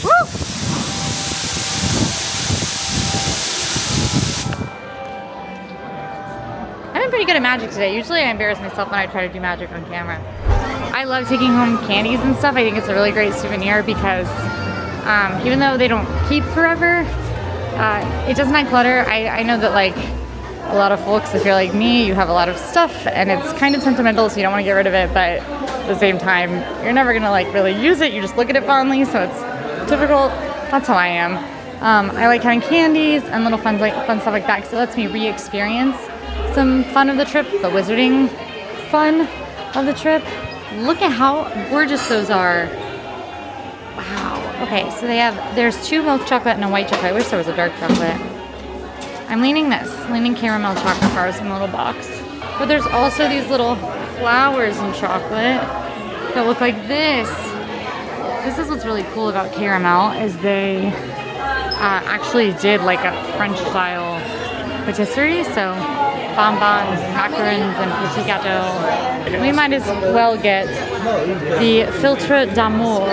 Woo! I've been pretty good at magic today. Usually I embarrass myself when I try to do magic on camera. I love taking home candies and stuff. I think it's a really great souvenir because even though they don't keep forever, it doesn't add clutter. I know that like a lot of folks, if you're like me, you have a lot of stuff and it's kind of sentimental, so you don't want to get rid of it, but at the same time, you're never gonna like really use it. You just look at it fondly, so it's difficult. That's how I am. I like having candies and little fun stuff like that because it lets me re-experience some fun of the trip, the wizarding fun of the trip. Look at how gorgeous those are. Wow. Okay, so there's 2 milk chocolate and a white chocolate. I wish there was a dark chocolate. I'm leaning caramel chocolate bars in a little box. But there's also these little flowers in chocolate that look like this. This is what's really cool about Caramel is they actually did like a French style patisserie. So bonbons, macarons, and petit gâteaux. We might as well get the Filtre d'Amour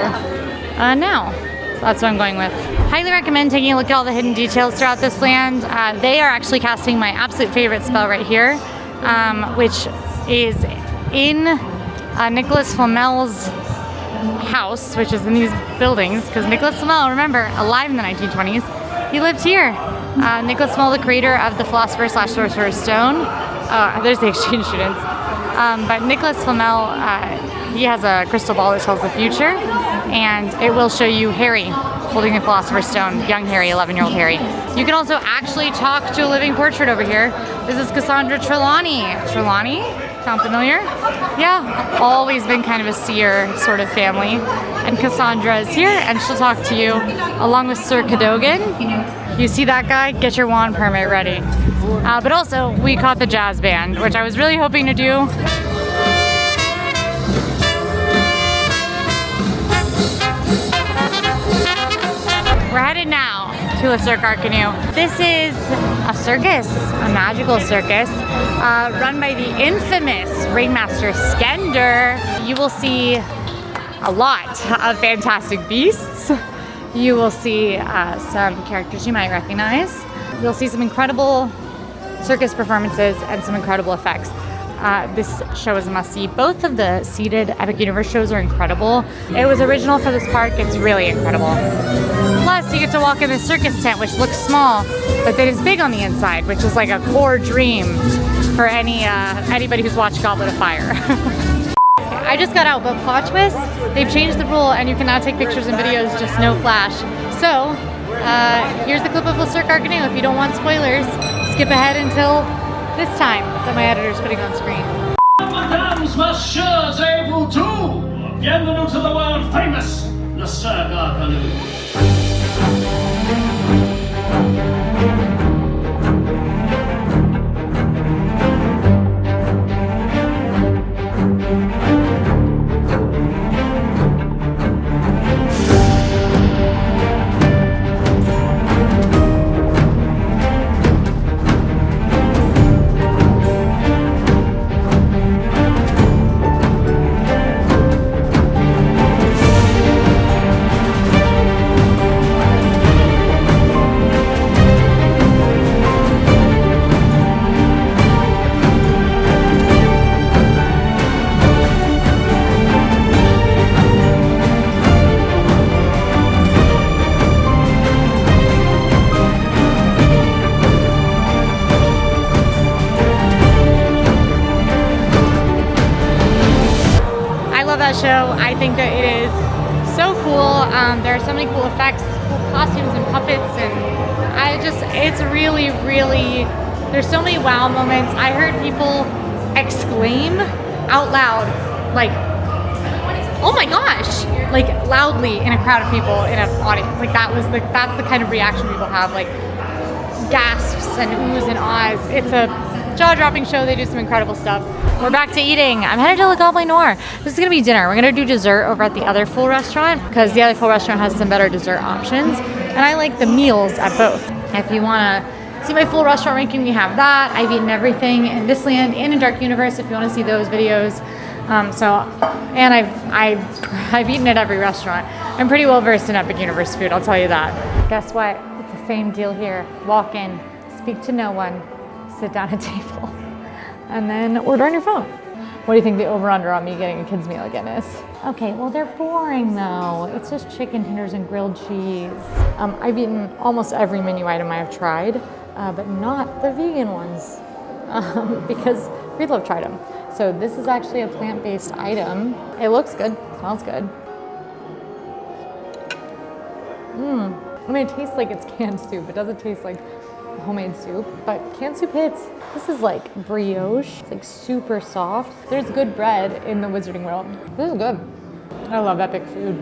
now. So that's what I'm going with. Highly recommend taking a look at all the hidden details throughout this land. They are actually casting my absolute favorite spell right here, which is in Nicholas Flamel's house, which is in these buildings, because Nicholas Flamel, remember, alive in the 1920s, he lived here. Nicholas Flamel, the creator of the Philosopher's / Sorcerer's Stone. There's the exchange students. But Nicholas Flamel, he has a crystal ball that tells the future, and it will show you Harry holding the Philosopher's Stone, young Harry, 11-year-old Harry. You can also actually talk to a living portrait over here. This is Cassandra Trelawney. Trelawney? Sound familiar? Yeah, always been kind of a seer sort of family. And Cassandra is here, and she'll talk to you along with Sir Cadogan. You see that guy? Get your wand permit ready. But also, we caught the jazz band, which I was really hoping to do. We're headed now to a Cirque Arcanus. This is a circus, a magical circus, run by the infamous Ringmaster Skender. You will see a lot of fantastic beasts. You will see some characters you might recognize. You'll see some incredible circus performances and some incredible effects. This show is a must-see. Both of the seated Epic Universe shows are incredible. It was original for this park. It's really incredible. Plus, you get to walk in the circus tent, which looks small, but then it's big on the inside, which is like a core dream for anybody who's watched Goblet of Fire. I just got out, but plot twist, they've changed the rule and you can now take pictures and videos, just no flash. So, here's the clip of the Cirque Arcanus. If you don't want spoilers, skip ahead until this time that my editor's putting on screen. Mesdames, messieurs, et vous tous, bienvenue to the world famous, the Cirque Arcanus. Show. I think that it is so cool. There are so many cool effects, cool costumes and puppets, and it's really, really, there's so many wow moments. I heard people exclaim out loud, like, oh my gosh, like loudly in a crowd of people in an audience. Like that's the kind of reaction people have, like gasps and oohs and ahs. It's a jaw-dropping show. They do some incredible stuff. We're back to eating. I'm headed to Le Goblet Noir. This is gonna be dinner. We're gonna do dessert over at the other full restaurant because the other full restaurant has some better dessert options. And I like the meals at both. If you wanna see my full restaurant ranking, we have that. I've eaten everything in this land and in Dark Universe if you wanna see those videos. And I've eaten at every restaurant. I'm pretty well versed in Epic Universe food, I'll tell you that. Guess what? It's the same deal here. Walk in, speak to no one, sit down at a table, and then order on your phone. What do you think the over-under on me getting a kid's meal again is? Okay, well they're boring though. It's just chicken tenders and grilled cheese. I've eaten almost every menu item I have tried, but not the vegan ones, because Beedle have tried them. So this is actually a plant-based item. It looks good, smells good. I mean, it tastes like it's canned soup. It doesn't taste like homemade soup, but canned soup hits. This is like brioche. It's like super soft. There's good bread in the Wizarding World. This is good. I love epic food.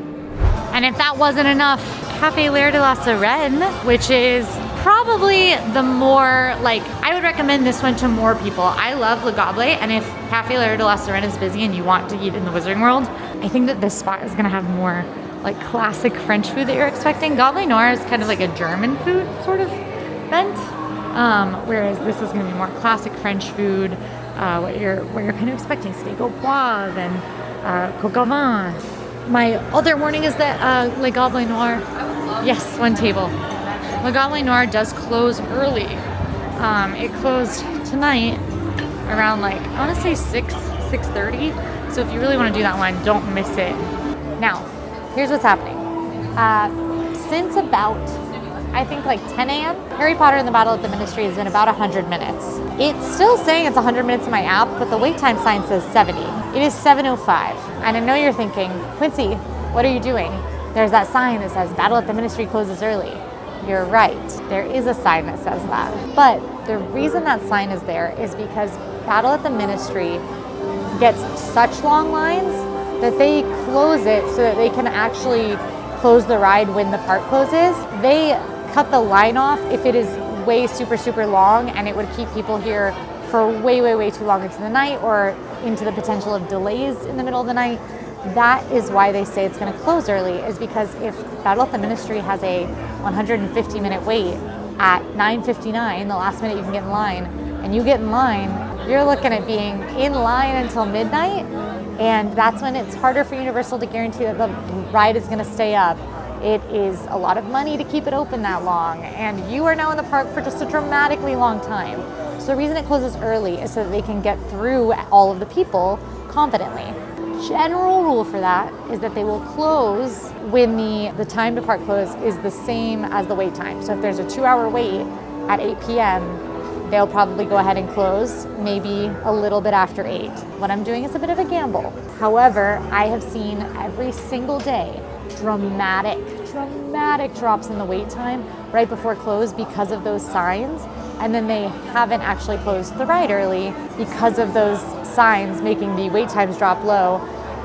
And if that wasn't enough, Café L'air de la Sirène, which is probably the more, like, I would recommend this one to more people. I love Le Goblet, and if Café L'air de la Sirène is busy and you want to eat in the Wizarding World, I think that this spot is gonna have more like classic French food that you're expecting. Goblet Noir is kind of like a German food sort of bent, whereas this is gonna be more classic French food, what you're kind of expecting, steak au poivre and coq au vin. My other warning is that Le Goblet Noir, yes, one table. Le Goblet Noir does close early. It closed tonight around, like, I wanna say 6:30. So if you really wanna do that one, don't miss it. Now, here's what's happening. Since about, I think like 10 a.m., Harry Potter and the Battle at the Ministry has been about 100 minutes. It's still saying it's 100 minutes in my app, but the wait time sign says 70. It is 7:05. And I know you're thinking, Quincy, what are you doing? There's that sign that says Battle at the Ministry closes early. You're right. There is a sign that says that. But the reason that sign is there is because Battle at the Ministry gets such long lines that they close it so that they can actually close the ride when the park closes. They cut the line off if it is way super long, and it would keep people here for way too long into the night or into the potential of delays in the middle of the night. That is why they say it's going to close early, is because if Battle at the Ministry has a 150-minute wait at 9:59, the last minute you can get in line, and you get in line, you're looking at being in line until midnight, and that's when it's harder for Universal to guarantee that the ride is going to stay up. It is a lot of money to keep it open that long, and you are now in the park for just a dramatically long time. So the reason it closes early is so that they can get through all of the people confidently. General rule for that is that they will close when the time to park close is the same as the wait time. So if there's a 2-hour wait at 8 p.m., they'll probably go ahead and close maybe a little bit after 8. What I'm doing is a bit of a gamble. However, I have seen every single day dramatic drops in the wait time right before close because of those signs, and then they haven't actually closed the ride early because of those signs making the wait times drop low.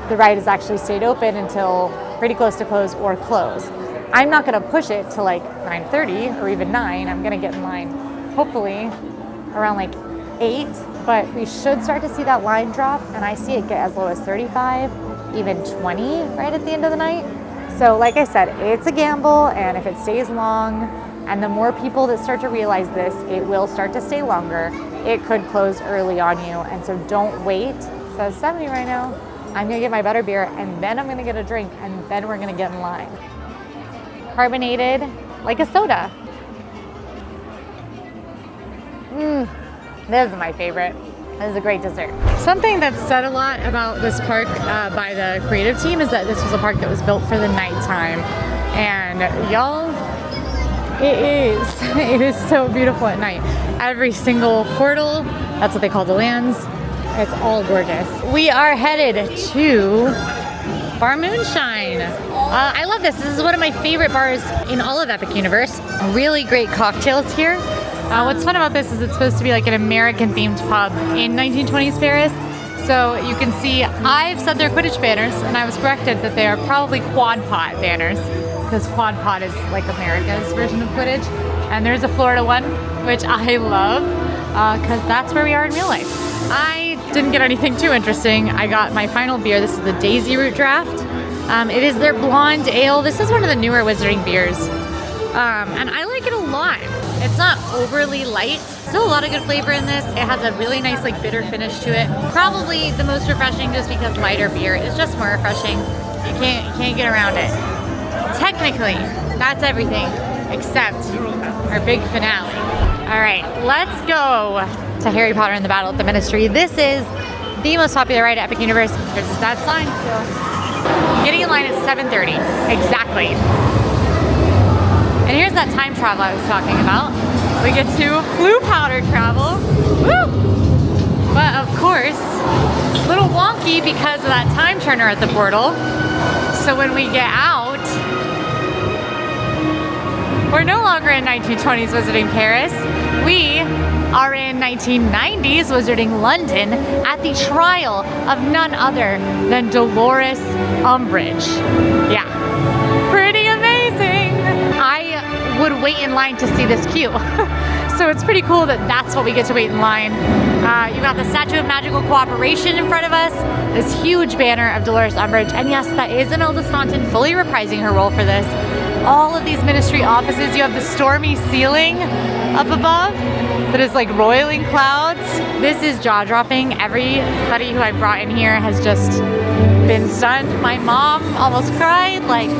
The ride has actually stayed open until pretty close to close or close. I'm not going to push it to like 9:30 or even 9. I'm going to get in line hopefully around like 8, but we should start to see that line drop, and I see it get as low as 35, even 20 right at the end of the night. So like I said, it's a gamble, and if it stays long, and the more people that start to realize this, it will start to stay longer. It could close early on you, and so don't wait. It says 70 right now. I'm gonna get my Butterbeer, and then I'm gonna get a drink, and then we're gonna get in line. Carbonated, like a soda. This is my favorite. This is a great dessert. Something that's said a lot about this park by the creative team is that this was a park that was built for the nighttime. And y'all, it is so beautiful at night. Every single portal, that's what they call the lands. It's all gorgeous. We are headed to Bar Moonshine. I love this. This is one of my favorite bars in all of Epic Universe. Really great cocktails here. What's fun about this is it's supposed to be like an American-themed pub in 1920s Paris. So you can see, I've said they're Quidditch banners, and I was corrected that they are probably quad pot banners, because quad pot is like America's version of Quidditch. And there's a Florida one, which I love, because that's where we are in real life. I didn't get anything too interesting. I got my final beer. This is the Daisy Root Draft. It is their blonde ale. This is one of the newer Wizarding beers. And I like it a lot. It's not overly light. Still a lot of good flavor in this. It has a really nice like bitter finish to it. Probably the most refreshing just because lighter beer is just more refreshing. You can't get around it. Technically, that's everything except our big finale. All right, let's go to Harry Potter and the Battle at the Ministry. This is the most popular ride at Epic Universe. There's that sign still. Getting in line at 7:30, exactly. And here's that time travel I was talking about. We get to blue powder travel. Woo! But of course, a little wonky because of that time turner at the portal. So when we get out, we're no longer in 1920s Wizarding Paris. We are in 1990s Wizarding London at the trial of none other than Dolores Umbridge. Yeah, pretty amazing. I would wait in line to see this queue. So it's pretty cool that that's what we get to wait in line. You got the Statue of Magical Cooperation in front of us, this huge banner of Dolores Umbridge, and yes, that is Imelda Staunton fully reprising her role for this. All of these ministry offices, you have the stormy ceiling up above that is like roiling clouds. This is jaw-dropping. Everybody who I brought in here has just been stunned. My mom almost cried, like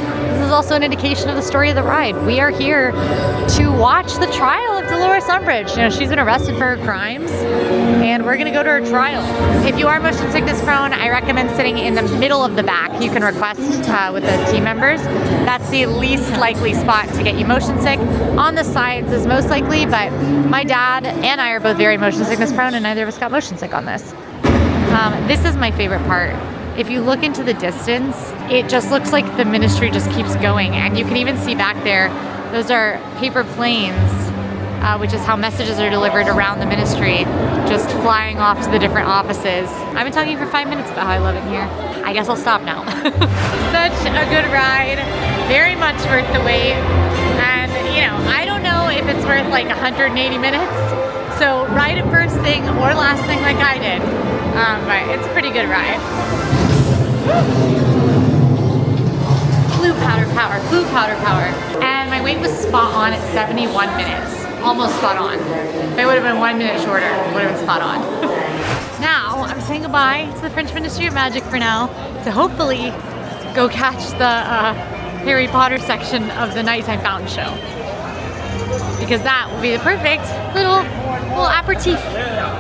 is also an indication of the story of the ride. We are here to watch the trial of Dolores Umbridge. You know, she's been arrested for her crimes, and we're gonna go to her trial. If you are motion sickness prone, I recommend sitting in the middle of the back. You can request with the team members. That's the least likely spot to get you motion sick. On the sides is most likely, but my dad and I are both very motion sickness prone, and neither of us got motion sick on this. This is my favorite part. If you look into the distance, it just looks like the ministry just keeps going, and you can even see back there, those are paper planes, which is how messages are delivered around the ministry, just flying off to the different offices. I've been talking for 5 minutes about how I love it here. I guess I'll stop now. Such a good ride, very much worth the wait, and you know, I don't know if it's worth like 180 minutes, so ride it first thing or last thing like I did, but it's a pretty good ride. Blue powder power, blue powder power. And my wait was spot on at 71 minutes. Almost spot on. If it would have been 1 minute shorter, it would have been spot on. Now, I'm saying goodbye to the French Ministry of Magic for now, to hopefully go catch the Harry Potter section of the Nighttime Fountain Show. Because that will be the perfect little aperitif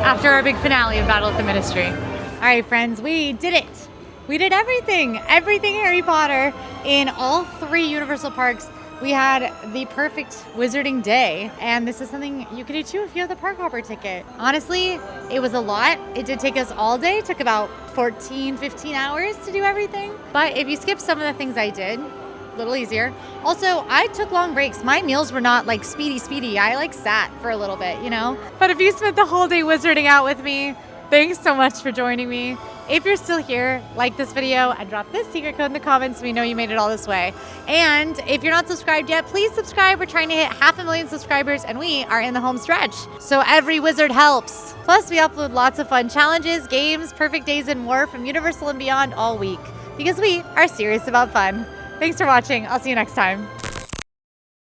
after our big finale of Battle at the Ministry. All right, friends, we did it. We did everything Harry Potter in all 3 Universal parks. We had the perfect wizarding day, and this is something you can do too if you have the park hopper ticket. Honestly, it was a lot. It did take us all day. It took about 14, 15 hours to do everything. But if you skip some of the things I did, a little easier. Also, I took long breaks. My meals were not like speedy. I like sat for a little bit, you know? But if you spent the whole day wizarding out with me, thanks so much for joining me. If you're still here, like this video and drop this secret code in the comments so we know you made it all this way. And if you're not subscribed yet, please subscribe. We're trying to hit 500,000 subscribers, and we are in the home stretch. So every wizard helps. Plus, we upload lots of fun challenges, games, perfect days, and more from Universal and beyond all week, because we are serious about fun. Thanks for watching. I'll see you next time.